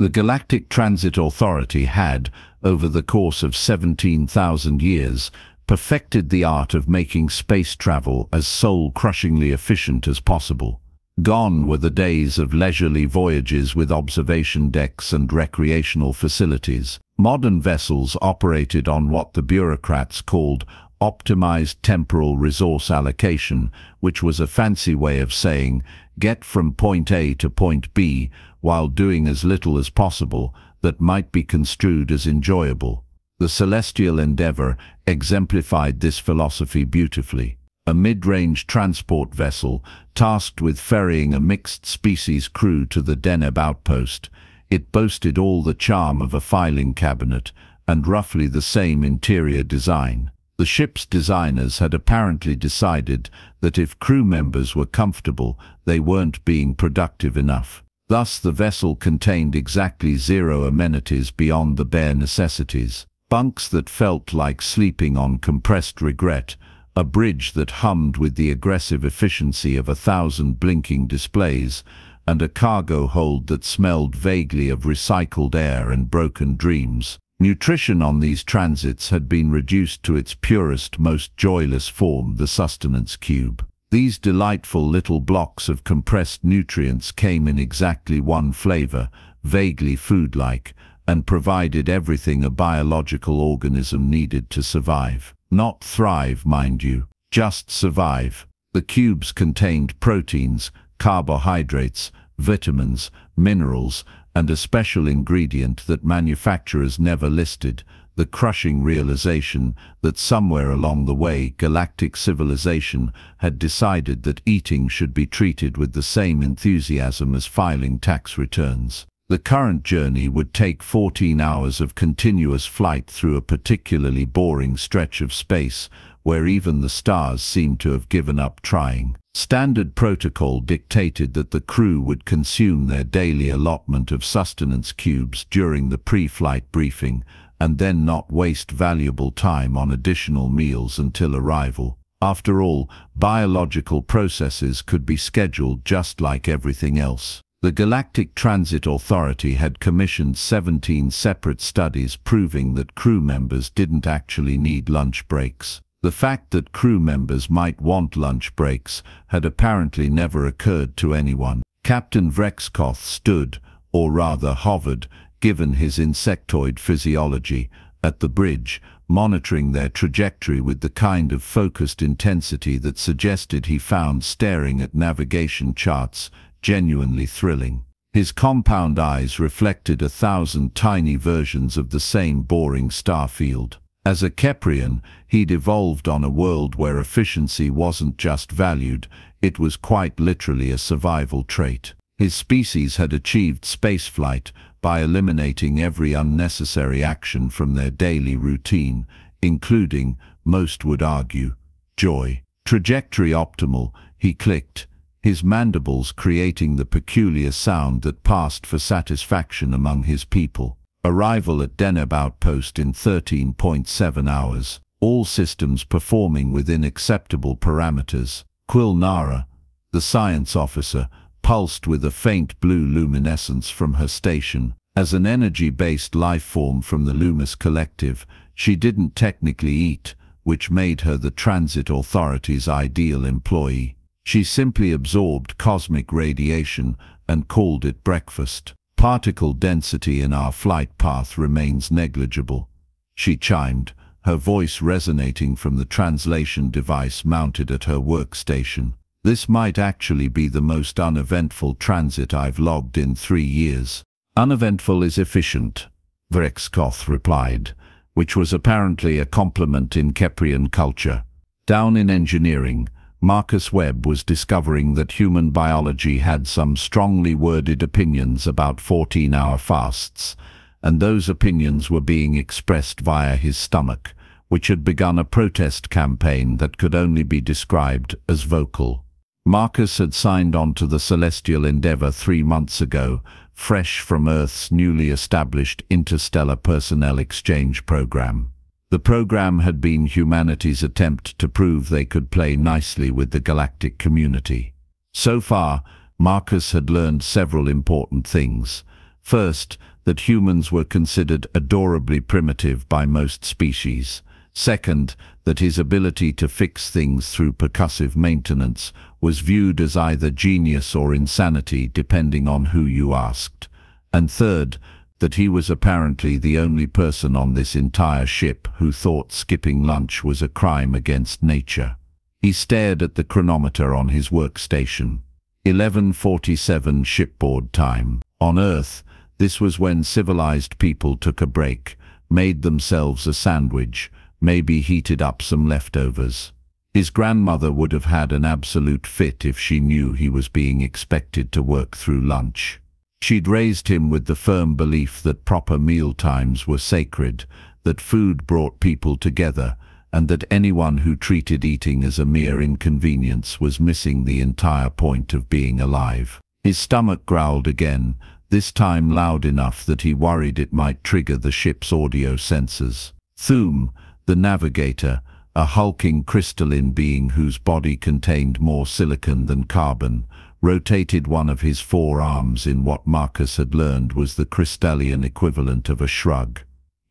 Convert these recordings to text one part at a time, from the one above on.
The Galactic Transit Authority had, over the course of 17,000 years, perfected the art of making space travel as soul-crushingly efficient as possible. Gone were the days of leisurely voyages with observation decks and recreational facilities. Modern vessels operated on what the bureaucrats called optimized temporal resource allocation, which was a fancy way of saying, get from point A to point B while doing as little as possible that might be construed as enjoyable. The Celestial Endeavour exemplified this philosophy beautifully. A mid-range transport vessel tasked with ferrying a mixed-species crew to the Deneb outpost, it boasted all the charm of a filing cabinet and roughly the same interior design. The ship's designers had apparently decided that if crew members were comfortable, they weren't being productive enough. Thus, the vessel contained exactly 0 amenities beyond the bare necessities. Bunks that felt like sleeping on compressed regret, a bridge that hummed with the aggressive efficiency of 1,000 blinking displays, and a cargo hold that smelled vaguely of recycled air and broken dreams. Nutrition on these transits had been reduced to its purest, most joyless form, the sustenance cube. These delightful little blocks of compressed nutrients came in exactly one flavor, vaguely food-like, and provided everything a biological organism needed to survive. Not thrive, mind you, just survive. The cubes contained proteins, carbohydrates, vitamins, minerals, and a special ingredient that manufacturers never listed, the crushing realization that somewhere along the way galactic civilization had decided that eating should be treated with the same enthusiasm as filing tax returns. The current journey would take 14 hours of continuous flight through a particularly boring stretch of space where even the stars seemed to have given up trying. Standard protocol dictated that the crew would consume their daily allotment of sustenance cubes during the pre-flight briefing and then not waste valuable time on additional meals until arrival. After all, biological processes could be scheduled just like everything else. The Galactic Transit Authority had commissioned 17 separate studies proving that crew members didn't actually need lunch breaks. The fact that crew members might want lunch breaks had apparently never occurred to anyone. Captain Vrexkoth stood, or rather hovered, given his insectoid physiology, at the bridge, monitoring their trajectory with the kind of focused intensity that suggested he found staring at navigation charts genuinely thrilling. His compound eyes reflected 1,000 tiny versions of the same boring star field. As a Keprian, he'd evolved on a world where efficiency wasn't just valued, it was quite literally a survival trait. His species had achieved spaceflight by eliminating every unnecessary action from their daily routine, including, most would argue, joy. Trajectory optimal, he clicked, his mandibles creating the peculiar sound that passed for satisfaction among his people. Arrival at Deneb outpost in 13.7 hours, all systems performing within acceptable parameters. Quilnara, the science officer, pulsed with a faint blue luminescence from her station. As an energy-based life form from the Loomis Collective, she didn't technically eat, which made her the Transit Authority's ideal employee. She simply absorbed cosmic radiation and called it breakfast. Particle density in our flight path remains negligible, she chimed, her voice resonating from the translation device mounted at her workstation. This might actually be the most uneventful transit I've logged in 3 years. Uneventful is efficient, Vrexkoth replied, which was apparently a compliment in Keprian culture. Down in engineering, Marcus Webb was discovering that human biology had some strongly worded opinions about 14-hour fasts, and those opinions were being expressed via his stomach, which had begun a protest campaign that could only be described as vocal. Marcus had signed on to the Celestial Endeavour 3 months ago, fresh from Earth's newly established interstellar personnel exchange program. The program had been humanity's attempt to prove they could play nicely with the galactic community. So far, Marcus had learned several important things. First, that humans were considered adorably primitive by most species. Second, that his ability to fix things through percussive maintenance was viewed as either genius or insanity, depending on who you asked. And third, that he was apparently the only person on this entire ship who thought skipping lunch was a crime against nature. He stared at the chronometer on his workstation. 11:47 shipboard time. On Earth, this was when civilized people took a break, made themselves a sandwich, maybe heated up some leftovers. His grandmother would have had an absolute fit if she knew he was being expected to work through lunch. She'd raised him with the firm belief that proper meal times were sacred, that food brought people together, and that anyone who treated eating as a mere inconvenience was missing the entire point of being alive. His stomach growled again, this time loud enough that he worried it might trigger the ship's audio sensors. Thum, the navigator, a hulking crystalline being whose body contained more silicon than carbon, rotated one of his forearms in what Marcus had learned was the crystalline equivalent of a shrug.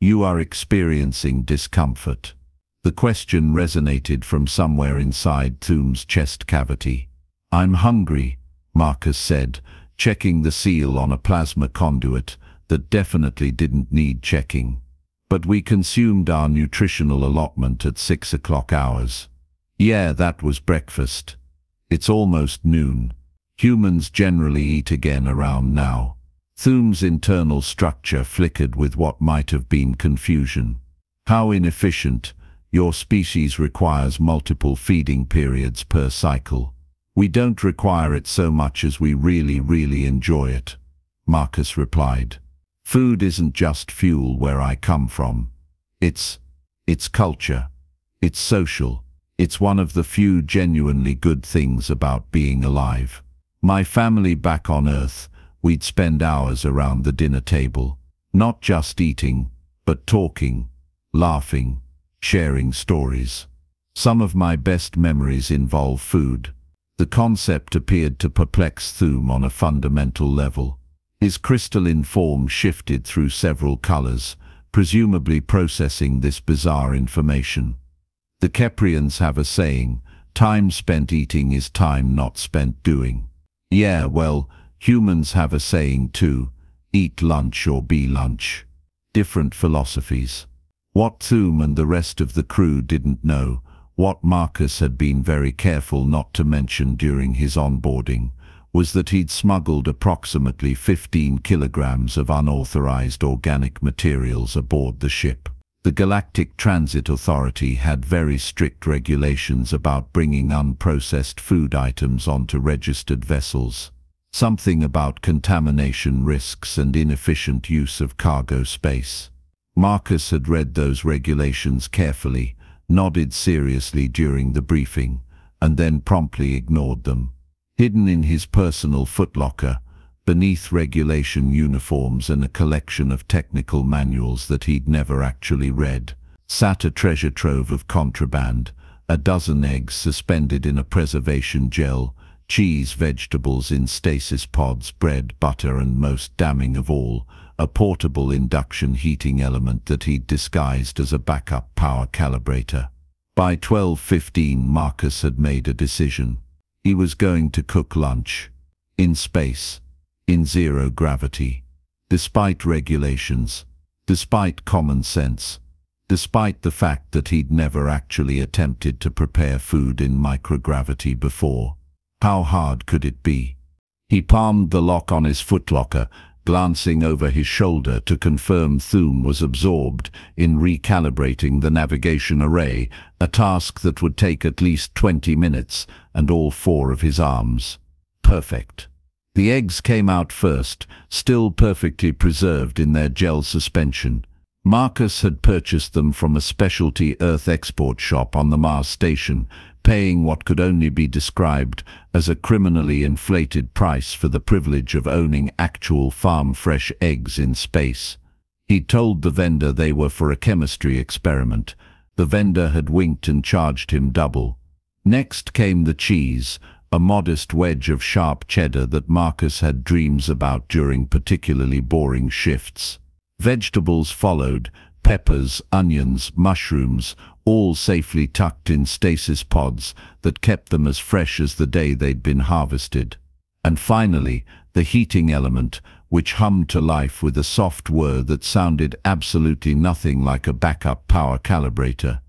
"You are experiencing discomfort." The question resonated from somewhere inside Thum's chest cavity. "I'm hungry," Marcus said, checking the seal on a plasma conduit that definitely didn't need checking. "But we consumed our nutritional allotment at 6 o'clock hours." "Yeah, that was breakfast. It's almost noon. Humans generally eat again around now." Thum's internal structure flickered with what might have been confusion. "How inefficient. Your species requires multiple feeding periods per cycle." "We don't require it so much as we really enjoy it," Marcus replied. "Food isn't just fuel where I come from. It's culture. It's social. It's one of the few genuinely good things about being alive. My family back on Earth, we'd spend hours around the dinner table, not just eating, but talking, laughing, sharing stories. Some of my best memories involve food." The concept appeared to perplex Thum on a fundamental level. His crystalline form shifted through several colors, presumably processing this bizarre information. "The Keprians have a saying, time spent eating is time not spent doing." "Yeah, well, humans have a saying too, eat lunch or be lunch." Different philosophies. What Thum and the rest of the crew didn't know, what Marcus had been very careful not to mention during his onboarding, was that he'd smuggled approximately 15 kilograms of unauthorized organic materials aboard the ship. The Galactic Transit Authority had very strict regulations about bringing unprocessed food items onto registered vessels. Something about contamination risks and inefficient use of cargo space. Marcus had read those regulations carefully, nodded seriously during the briefing, and then promptly ignored them. Hidden in his personal footlocker, beneath regulation uniforms and a collection of technical manuals that he'd never actually read, sat a treasure trove of contraband, a dozen eggs suspended in a preservation gel, cheese, vegetables in stasis pods, bread, butter, and most damning of all, a portable induction heating element that he'd disguised as a backup power calibrator. By 12:15, Marcus had made a decision. He was going to cook lunch. In space. In zero gravity. Despite regulations. Despite common sense. Despite the fact that he'd never actually attempted to prepare food in microgravity before. How hard could it be? He palmed the lock on his footlocker, glancing over his shoulder to confirm Thum was absorbed in recalibrating the navigation array, a task that would take at least 20 minutes, and all 4 of his arms. Perfect. The eggs came out first, still perfectly preserved in their gel suspension. Marcus had purchased them from a specialty Earth export shop on the Mars station, paying what could only be described as a criminally inflated price for the privilege of owning actual farm-fresh eggs in space. He'd told the vendor they were for a chemistry experiment. The vendor had winked and charged him double. Next came the cheese, a modest wedge of sharp cheddar that Marcus had dreams about during particularly boring shifts. Vegetables followed, peppers, onions, mushrooms, all safely tucked in stasis pods that kept them as fresh as the day they'd been harvested. And finally, the heating element, which hummed to life with a soft whir that sounded absolutely nothing like a backup power calibrator.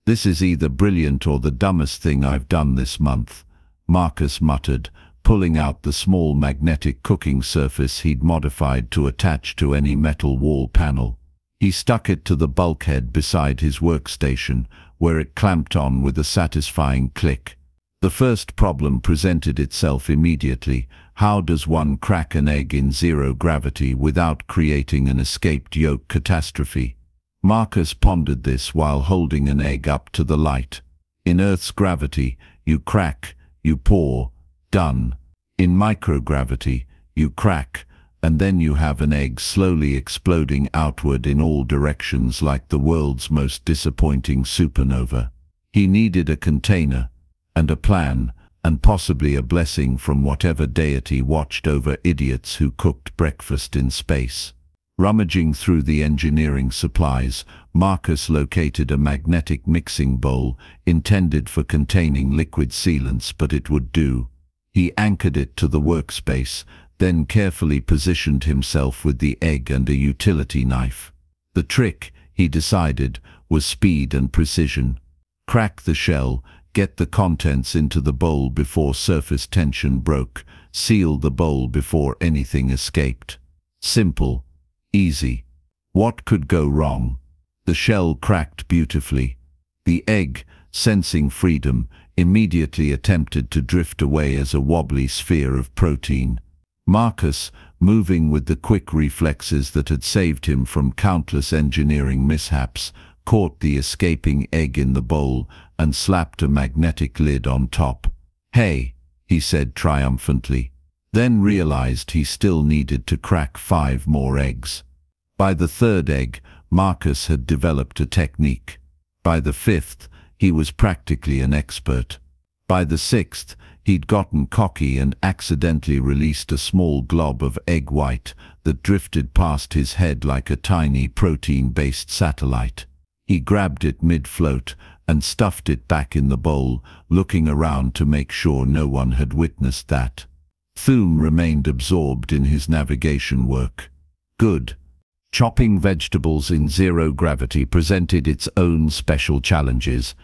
"This is either brilliant or the dumbest thing I've done this month," Marcus muttered, pulling out the small magnetic cooking surface he'd modified to attach to any metal wall panel. He stuck it to the bulkhead beside his workstation, where it clamped on with a satisfying click. The first problem presented itself immediately. How does one crack an egg in zero gravity without creating an escaped yolk catastrophe? Marcus pondered this while holding an egg up to the light. In Earth's gravity, you crack, you pour, done. In microgravity, you crack, and then you have an egg slowly exploding outward in all directions like the world's most disappointing supernova. He needed a container, and a plan, and possibly a blessing from whatever deity watched over idiots who cooked breakfast in space. Rummaging through the engineering supplies, Marcus located a magnetic mixing bowl intended for containing liquid sealants, but it would do. He anchored it to the workspace, then carefully positioned himself with the egg and a utility knife. The trick, he decided, was speed and precision. Crack the shell, get the contents into the bowl before surface tension broke, seal the bowl before anything escaped. Simple. Easy. What could go wrong? The shell cracked beautifully. The egg, sensing freedom, immediately attempted to drift away as a wobbly sphere of protein. Marcus, moving with the quick reflexes that had saved him from countless engineering mishaps, caught the escaping egg in the bowl and slapped a magnetic lid on top. "Hey," he said triumphantly, then realized he still needed to crack 5 more eggs. By the 3rd egg, Marcus had developed a technique. By the 5th, he was practically an expert. By the 6th, he'd gotten cocky and accidentally released a small glob of egg white that drifted past his head like a tiny protein-based satellite. He grabbed it mid-float and stuffed it back in the bowl, looking around to make sure no one had witnessed that. Thum remained absorbed in his navigation work. Good. Chopping vegetables in zero gravity presented its own special challenges.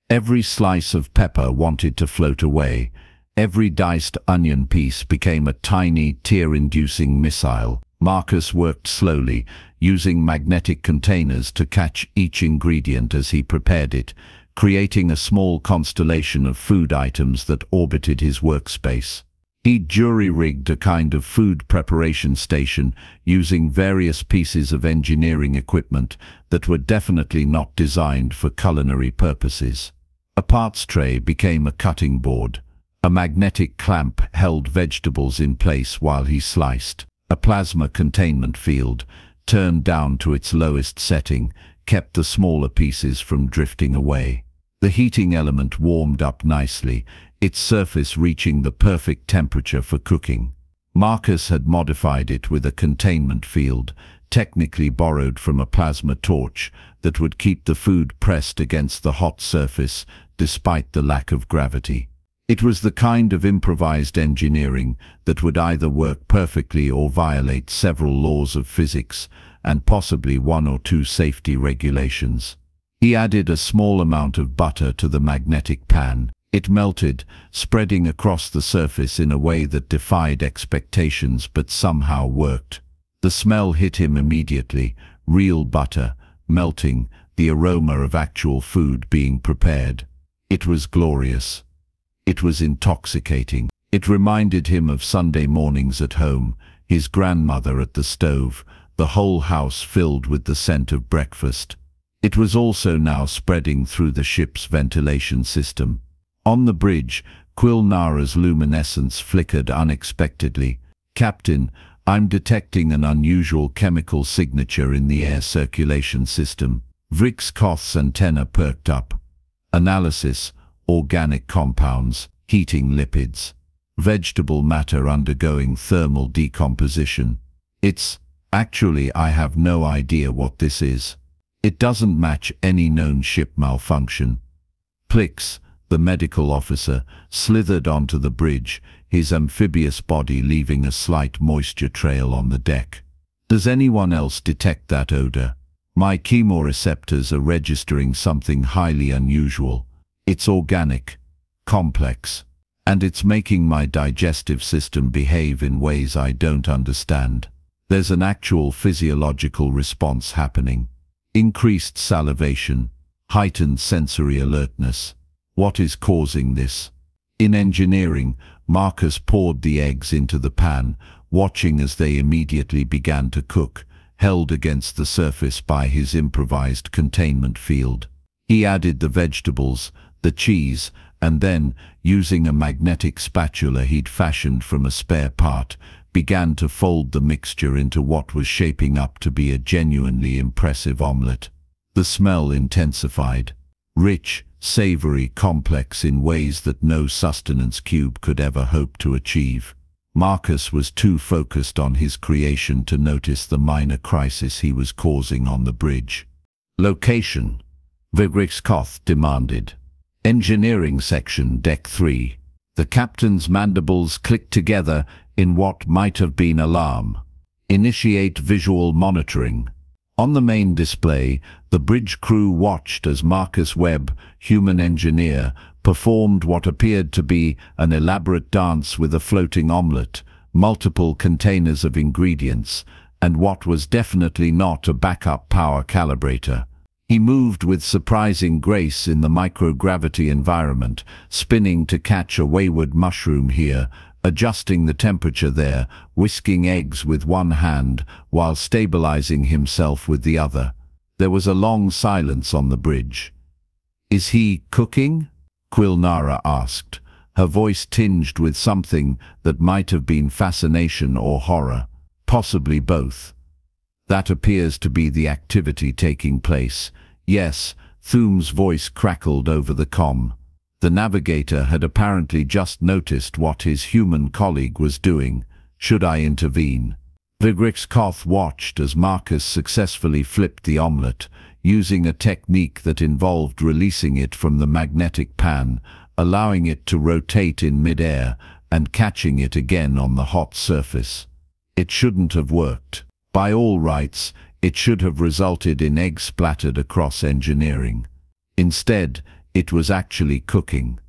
Every slice of pepper wanted to float away. Every diced onion piece became a tiny, tear-inducing missile. Marcus worked slowly, using magnetic containers to catch each ingredient as he prepared it, creating a small constellation of food items that orbited his workspace. He jury-rigged a kind of food preparation station using various pieces of engineering equipment that were definitely not designed for culinary purposes. A parts tray became a cutting board. A magnetic clamp held vegetables in place while he sliced. A plasma containment field, turned down to its lowest setting, kept the smaller pieces from drifting away. The heating element warmed up nicely, its surface reaching the perfect temperature for cooking. Marcus had modified it with a containment field, technically borrowed from a plasma torch, that would keep the food pressed against the hot surface despite the lack of gravity. It was the kind of improvised engineering that would either work perfectly or violate several laws of physics and possibly 1 or 2 safety regulations. He added a small amount of butter to the magnetic pan. It melted, spreading across the surface in a way that defied expectations but somehow worked. The smell hit him immediately, real butter, melting, the aroma of actual food being prepared. It was glorious. It was intoxicating. It reminded him of Sunday mornings at home, his grandmother at the stove, the whole house filled with the scent of breakfast. It was also now spreading through the ship's ventilation system. On the bridge, Quilnara's luminescence flickered unexpectedly. "Captain, I'm detecting an unusual chemical signature in the air circulation system." Vrik's Koth's antenna perked up. "Analysis, organic compounds." heating lipids, vegetable matter undergoing thermal decomposition. Actually, I have no idea what this is. It doesn't match any known ship malfunction. Plix, the medical officer, slithered onto the bridge, his amphibious body leaving a slight moisture trail on the deck. Does anyone else detect that odor? My chemoreceptors are registering something highly unusual. It's organic, complex, and it's making my digestive system behave in ways I don't understand. There's an actual physiological response happening. Increased salivation, heightened sensory alertness. What is causing this? In engineering, Marcus poured the eggs into the pan, watching as they immediately began to cook, held against the surface by his improvised containment field. He added the vegetables, the cheese, and then, using a magnetic spatula he'd fashioned from a spare part, began to fold the mixture into what was shaping up to be a genuinely impressive omelette. The smell intensified. Rich, savory, complex in ways that no sustenance cube could ever hope to achieve. Marcus was too focused on his creation to notice the minor crisis he was causing on the bridge. Location, Vigrichskoth demanded. Engineering section, deck 3. The captain's mandibles clicked together in what might have been alarm. Initiate visual monitoring. On the main display, the bridge crew watched as Marcus Webb, human engineer, performed what appeared to be an elaborate dance with a floating omelette, multiple containers of ingredients, and what was definitely not a backup power calibrator. He moved with surprising grace in the microgravity environment, spinning to catch a wayward mushroom here, adjusting the temperature there, whisking eggs with one hand while stabilizing himself with the other. There was a long silence on the bridge. "Is he cooking?" Quilnara asked, her voice tinged with something that might have been fascination or horror, possibly both. "That appears to be the activity taking place. Yes," Thume's voice crackled over the comm. The navigator had apparently just noticed what his human colleague was doing. "Should I intervene?" Vigrichskoth watched as Marcus successfully flipped the omelette, using a technique that involved releasing it from the magnetic pan, allowing it to rotate in mid-air, and catching it again on the hot surface. It shouldn't have worked. By all rights, it should have resulted in eggs splattered across engineering. Instead, it was actually cooking.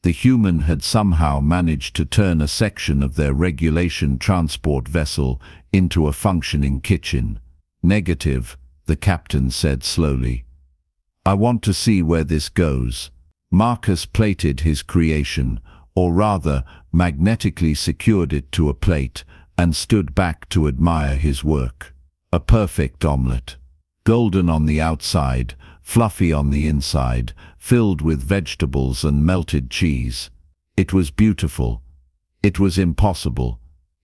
The human had somehow managed to turn a section of their regulation transport vessel into a functioning kitchen. "Negative," the captain said slowly. "I want to see where this goes." Marcus plated his creation, or rather, magnetically secured it to a plate, and stood back to admire his work. A perfect omelette. Golden on the outside, fluffy on the inside, filled with vegetables and melted cheese. It was beautiful. It was impossible.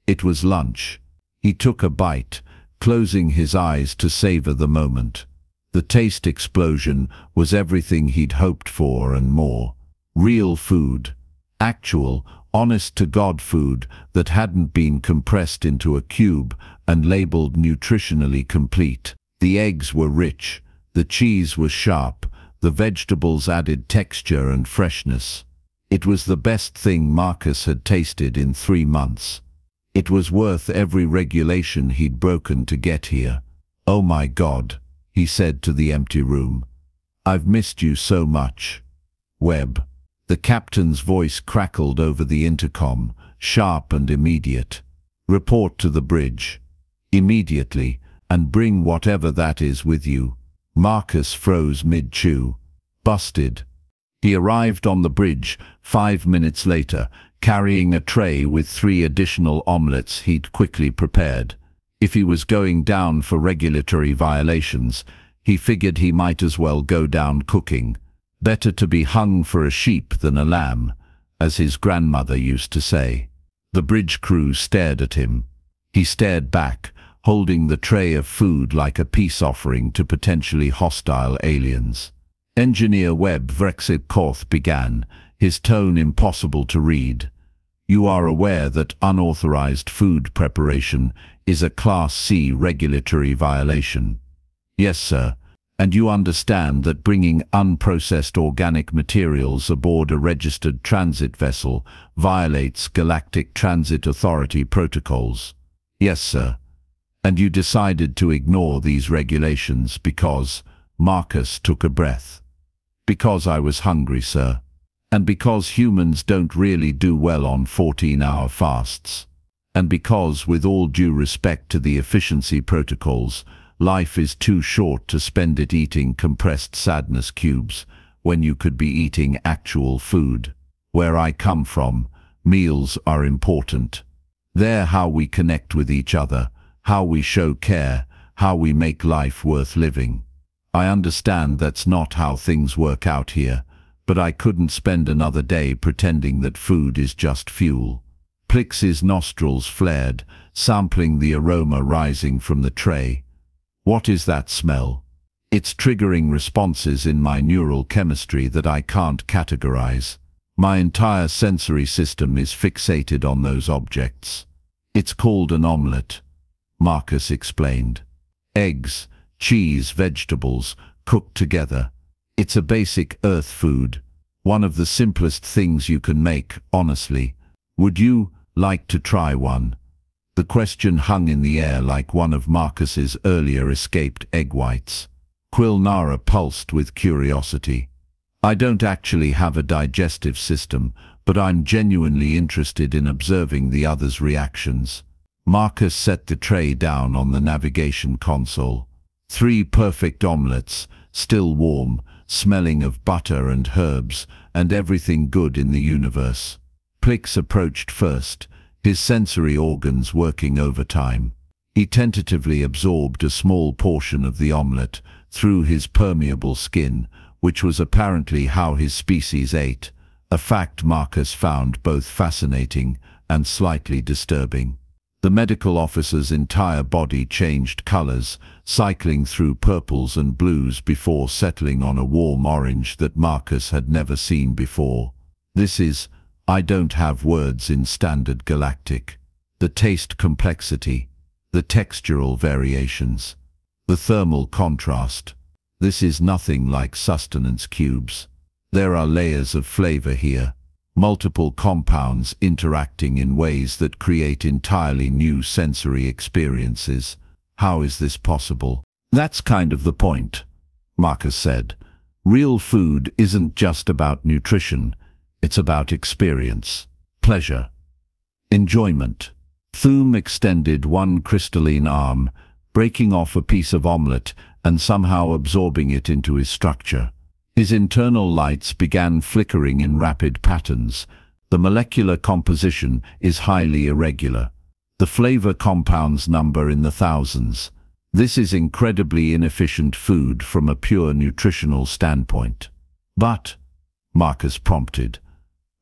It was lunch. He took a bite, closing his eyes to savor the moment. The taste explosion was everything he'd hoped for and more. Real food. Actual, honest-to-God food that hadn't been compressed into a cube and labeled nutritionally complete. The eggs were rich, the cheese was sharp, the vegetables added texture and freshness. It was the best thing Marcus had tasted in 3 months. It was worth every regulation he'd broken to get here. "Oh my God," he said to the empty room. "I've missed you so much." "Webb." The captain's voice crackled over the intercom, sharp and immediate. "Report to the bridge. Immediately, and bring whatever that is with you." Marcus froze mid-chew. Busted. He arrived on the bridge 5 minutes later, carrying a tray with 3 additional omelettes he'd quickly prepared. If he was going down for regulatory violations, he figured he might as well go down cooking. Better to be hung for a sheep than a lamb, as his grandmother used to say. The bridge crew stared at him. He stared back, holding the tray of food like a peace offering to potentially hostile aliens. Engineer Webb Vigrichskoth began, his tone impossible to read. "You are aware that unauthorized food preparation is a Class C regulatory violation?" "Yes, sir. And you understand that bringing unprocessed organic materials aboard a registered transit vessel violates Galactic Transit Authority protocols?" "Yes, sir." "And you decided to ignore these regulations because—" Marcus took a breath. "Because I was hungry, sir. And because humans don't really do well on 14-hour fasts. And because, with all due respect to the efficiency protocols, life is too short to spend it eating compressed sadness cubes when you could be eating actual food. Where I come from, meals are important. They're how we connect with each other, how we show care, how we make life worth living. I understand that's not how things work out here, but I couldn't spend another day pretending that food is just fuel." Plix's nostrils flared, sampling the aroma rising from the tray. "What is that smell?" "It's triggering responses in my neural chemistry that I can't categorize. My entire sensory system is fixated on those objects." "It's called an omelette," Marcus explained. "Eggs, cheese, vegetables, cooked together. It's a basic earth food, one of the simplest things you can make, honestly. Would you like to try one?" The question hung in the air like one of Marcus's earlier escaped egg whites. Quilnara pulsed with curiosity. "I don't actually have a digestive system, but I'm genuinely interested in observing the others' reactions." Marcus set the tray down on the navigation console. 3 perfect omelettes, still warm, smelling of butter and herbs, and everything good in the universe. Plix approached first, his sensory organs working overtime. He tentatively absorbed a small portion of the omelette through his permeable skin, which was apparently how his species ate, a fact Marcus found both fascinating and slightly disturbing. The medical officer's entire body changed colors, cycling through purples and blues before settling on a warm orange that Marcus had never seen before. "This is— I don't have words in standard galactic. The taste complexity, the textural variations, the thermal contrast. This is nothing like sustenance cubes. There are layers of flavor here. Multiple compounds interacting in ways that create entirely new sensory experiences. How is this possible?" "That's kind of the point," Marcus said. "Real food isn't just about nutrition. It's about experience, pleasure, enjoyment." Thum extended one crystalline arm, breaking off a piece of omelette and somehow absorbing it into his structure. His internal lights began flickering in rapid patterns. The molecular composition is highly irregular. The flavor compounds number in the thousands. This is incredibly inefficient food from a pure nutritional standpoint. "But," Marcus prompted,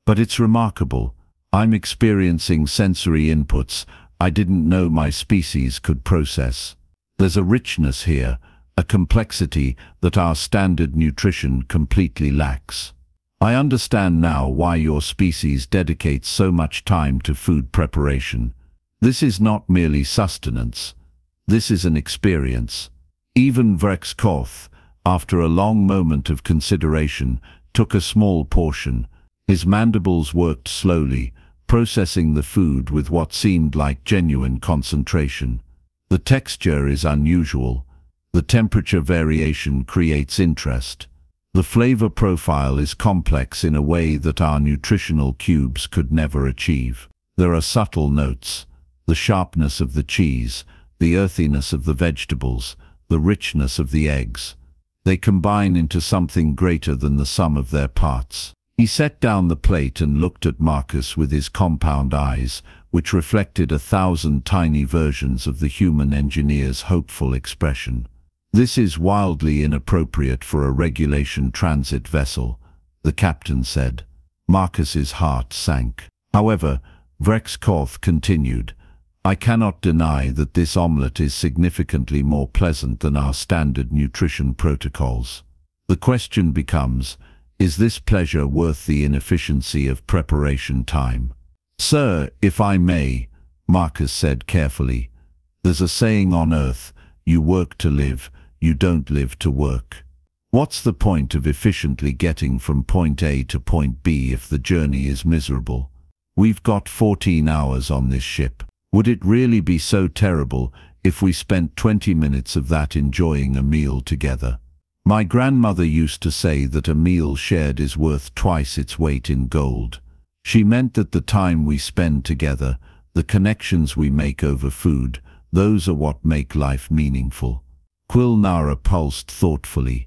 "but it's remarkable. I'm experiencing sensory inputs I didn't know my species could process. There's a richness here, a complexity that our standard nutrition completely lacks. I understand now why your species dedicates so much time to food preparation. This is not merely sustenance. This is an experience." Even Vrexkoth, after a long moment of consideration, took a small portion. His mandibles worked slowly, processing the food with what seemed like genuine concentration. The texture is unusual. The temperature variation creates interest. The flavor profile is complex in a way that our nutritional cubes could never achieve. There are subtle notes: the sharpness of the cheese, the earthiness of the vegetables, the richness of the eggs. They combine into something greater than the sum of their parts. He set down the plate and looked at Marcus with his compound eyes, which reflected 1,000 tiny versions of the human engineer's hopeful expression. "This is wildly inappropriate for a regulation transit vessel," the captain said. Marcus's heart sank. However, Vrexkoth continued, "I cannot deny that this omelette is significantly more pleasant than our standard nutrition protocols. The question becomes, Is this pleasure worth the inefficiency of preparation time? Sir, if I may, Marcus said carefully, there's a saying on Earth, you work to live, you don't live to work. What's the point of efficiently getting from point A to point B if the journey is miserable? We've got 14 hours on this ship. Would it really be so terrible if we spent 20 minutes of that enjoying a meal together? My grandmother used to say that a meal shared is worth twice its weight in gold. She meant that the time we spend together, the connections we make over food, those are what make life meaningful. Quilnara pulsed thoughtfully.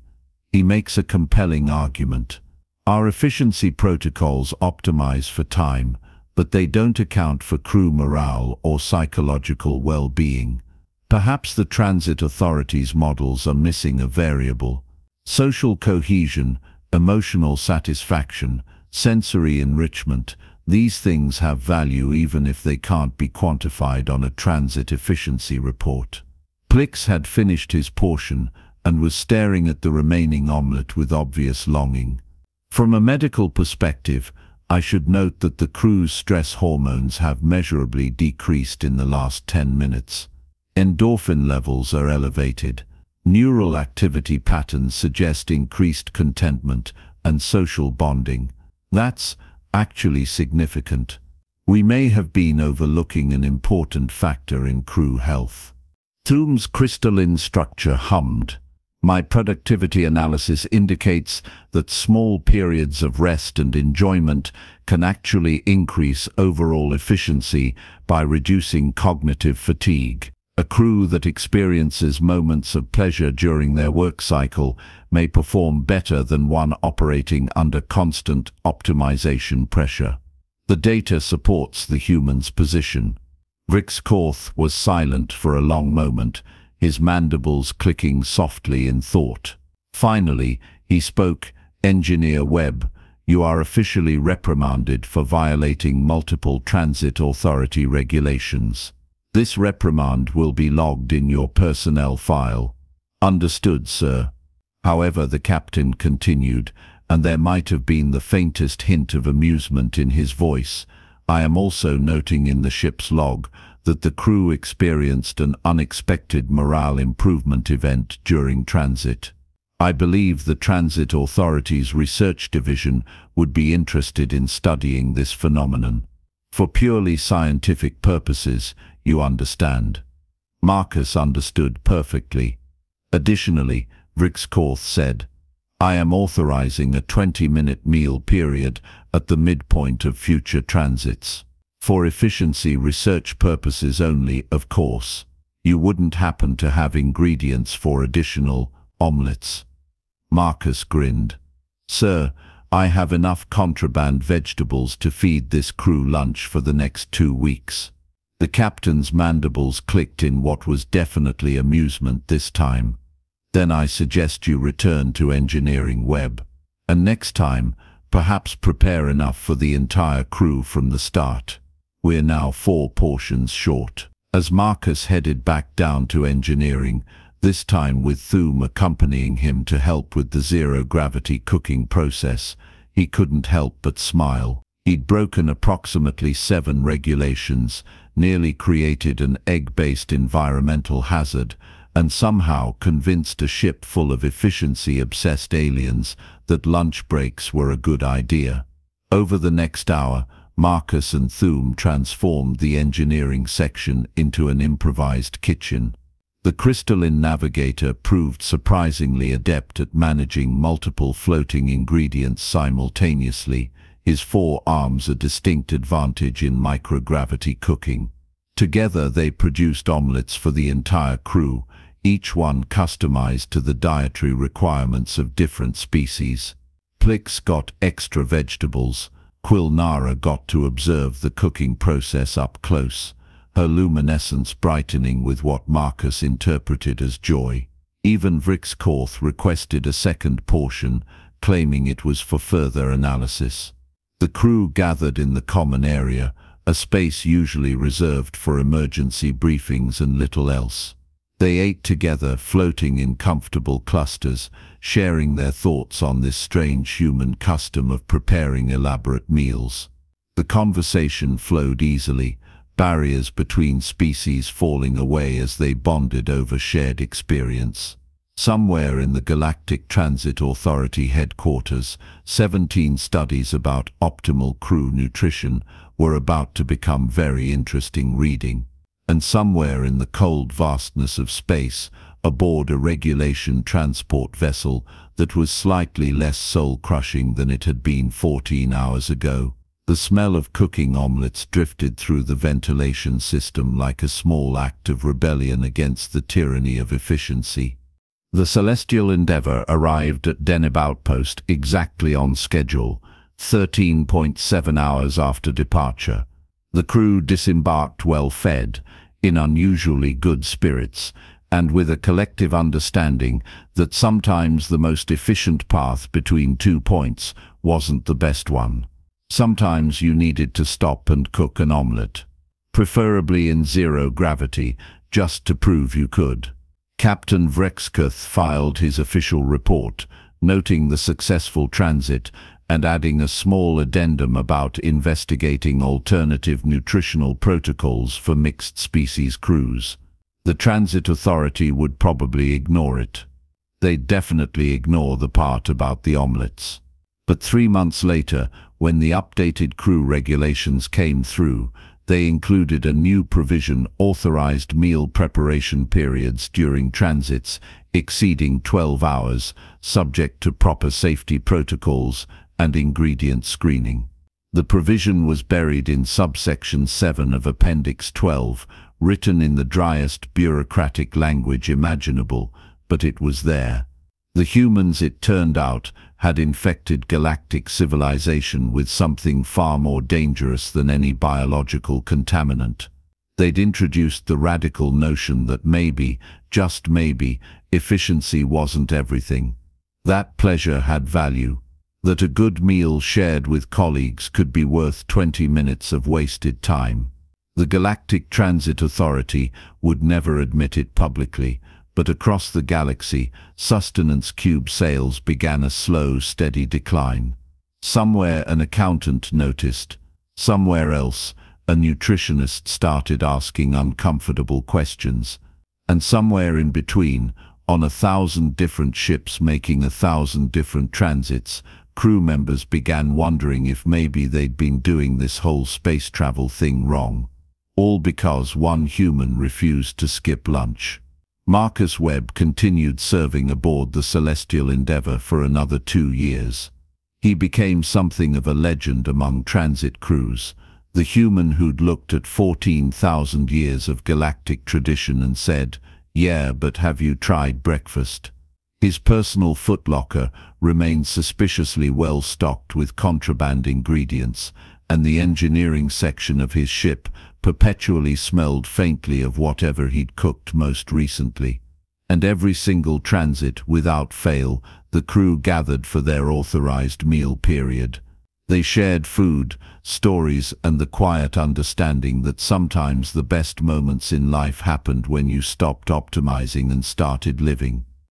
He makes a compelling argument. Our efficiency protocols optimize for time, but they don't account for crew morale or psychological well-being. Perhaps the transit authorities' models are missing a variable. Social cohesion, emotional satisfaction, sensory enrichment, these things have value even if they can't be quantified on a transit efficiency report. Plix had finished his portion and was staring at the remaining omelette with obvious longing. From a medical perspective, I should note that the crew's stress hormones have measurably decreased in the last 10 minutes. Endorphin levels are elevated. Neural activity patterns suggest increased contentment and social bonding. That's actually significant. We may have been overlooking an important factor in crew health. Thuum's crystalline structure hummed. My productivity analysis indicates that small periods of rest and enjoyment can actually increase overall efficiency by reducing cognitive fatigue. A crew that experiences moments of pleasure during their work cycle may perform better than one operating under constant optimization pressure. The data supports the human's position. Vrixkorth was silent for a long moment, his mandibles clicking softly in thought. Finally, he spoke. Engineer Webb, you are officially reprimanded for violating multiple transit authority regulations. This reprimand will be logged in your personnel file. Understood, sir. However, the captain continued, and there might have been the faintest hint of amusement in his voice. I am also noting in the ship's log that the crew experienced an unexpected morale improvement event during transit. I believe the Transit Authority's Research Division would be interested in studying this phenomenon. For purely scientific purposes, you understand. Marcus understood perfectly. Additionally, Vrixkorth said, I am authorizing a 20-minute meal period at the midpoint of future transits. For efficiency research purposes only, of course. You wouldn't happen to have ingredients for additional omelettes. Marcus grinned. Sir, I have enough contraband vegetables to feed this crew lunch for the next 2 weeks. The captain's mandibles clicked in what was definitely amusement this time. Then I suggest you return to engineering Webb. And next time, perhaps prepare enough for the entire crew from the start. We're now 4 portions short. As Marcus headed back down to engineering, this time with Thuum accompanying him to help with the zero-gravity cooking process, he couldn't help but smile. He'd broken approximately 7 regulations, nearly created an egg-based environmental hazard, and somehow convinced a ship full of efficiency-obsessed aliens that lunch breaks were a good idea. Over the next hour, Marcus and Thuum transformed the engineering section into an improvised kitchen. The crystalline navigator proved surprisingly adept at managing multiple floating ingredients simultaneously, his 4 arms a distinct advantage in microgravity cooking. Together they produced omelettes for the entire crew, each one customized to the dietary requirements of different species. Plix got extra vegetables. Quilnara got to observe the cooking process up close, her luminescence brightening with what Marcus interpreted as joy. Even Vrixkorth requested a second portion, claiming it was for further analysis. The crew gathered in the common area, a space usually reserved for emergency briefings and little else. They ate together, floating in comfortable clusters, sharing their thoughts on this strange human custom of preparing elaborate meals. The conversation flowed easily, barriers between species falling away as they bonded over shared experience. Somewhere in the Galactic Transit Authority headquarters, 17 studies about optimal crew nutrition were about to become very interesting reading. And somewhere in the cold vastness of space, aboard a regulation transport vessel that was slightly less soul-crushing than it had been 14 hours ago, the smell of cooking omelettes drifted through the ventilation system like a small act of rebellion against the tyranny of efficiency. The Celestial Endeavour arrived at Deneb Outpost exactly on schedule, 13.7 hours after departure. The crew disembarked well-fed, in unusually good spirits, and with a collective understanding that sometimes the most efficient path between 2 points wasn't the best one. Sometimes you needed to stop and cook an omelette, preferably in zero gravity, just to prove you could. Captain Vrexkuth filed his official report, noting the successful transit and adding a small addendum about investigating alternative nutritional protocols for mixed-species crews. The Transit Authority would probably ignore it. They'd definitely ignore the part about the omelettes. But 3 months later, when the updated crew regulations came through, they included a new provision authorized meal preparation periods during transits exceeding 12 hours, subject to proper safety protocols and ingredient screening. The provision was buried in subsection 7 of Appendix 12, written in the driest bureaucratic language imaginable, but it was there. The humans, it turned out, had infected galactic civilization with something far more dangerous than any biological contaminant. They'd introduced the radical notion that maybe, just maybe, efficiency wasn't everything. That pleasure had value. That a good meal shared with colleagues could be worth 20 minutes of wasted time. The Galactic Transit Authority would never admit it publicly, but across the galaxy, sustenance cube sales began a slow, steady decline. Somewhere an accountant noticed. Somewhere else, a nutritionist started asking uncomfortable questions. And somewhere in between, on 1,000 different ships making 1,000 different transits, crew members began wondering if maybe they'd been doing this whole space travel thing wrong. All because one human refused to skip lunch. Marcus Webb continued serving aboard the Celestial Endeavour for another 2 years. He became something of a legend among transit crews, the human who'd looked at 14,000 years of galactic tradition and said, "Yeah, but have you tried breakfast?" His personal footlocker remained suspiciously well stocked with contraband ingredients, and the engineering section of his ship perpetually smelled faintly of whatever he'd cooked most recently. And every single transit, without fail, the crew gathered for their authorized meal period. They shared food, stories, and the quiet understanding that sometimes the best moments in life happened when you stopped optimizing and started living.